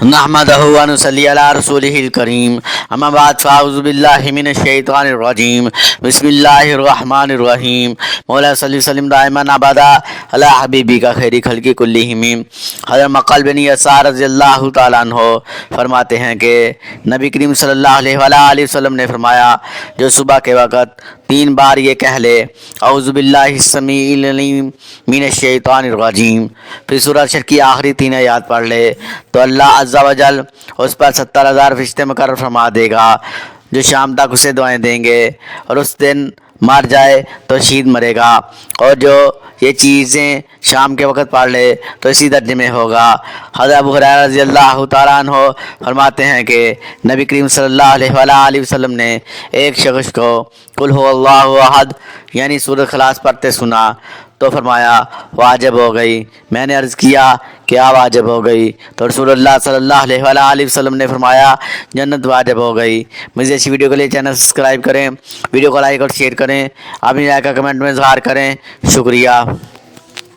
نحمدہ و نصلی علی رسولہ الکریم اما بعد فاعوذ باللہ من الشیطان الرجیم بسم اللہ الرحمن الرحیم مولا صلی وسلم دائما ابدا علی حبیبی کا خیری خلقی کلہم۔ حضرت مقل بن یسار رضی اللہ تعالیٰ عنہ فرماتے ہیں کہ نبی کریم صلی اللہ علیہ وسلم نے فرمایا، جو صبح کے وقت 3 بار یہ کہہ لے اعوذ باللہ السمیع العلیم من الشیطان الرجیم، پھر سورہ شر کی آخری 3 آیات پڑھ لے تو اللہ عز و جل اس پر 70,000 فرشتے مقرر فرما دے گا جو شام تک اسے دعائیں دیں گے، اور اس دن مر جائے تو شہید مرے گا، اور جو یہ چیزیں شام کے وقت پڑھ لے تو اسی درجے میں ہوگا۔ حضرت ابو ہریرہ رضی اللہ تعالیٰ عنہ فرماتے ہیں کہ نبی کریم صلی اللہ علیہ وسلم نے ایک شخص کو قل هو اللہ احد یعنی سورۃ اخلاص پڑھتے سنا تو فرمایا واجب ہو گئی۔ میں نے عرض کیا کیا واجب ہو گئی؟ تو رسول اللہ صلی اللہ علیہ وسلم نے فرمایا جنت واجب ہو گئی۔ مزید اچھی ویڈیو کے لیے چینل سبسکرائب کریں، ویڈیو کو لائک اور شیئر کریں، اپنی رائے کا کمنٹ میں اظہار کریں۔ شکریہ۔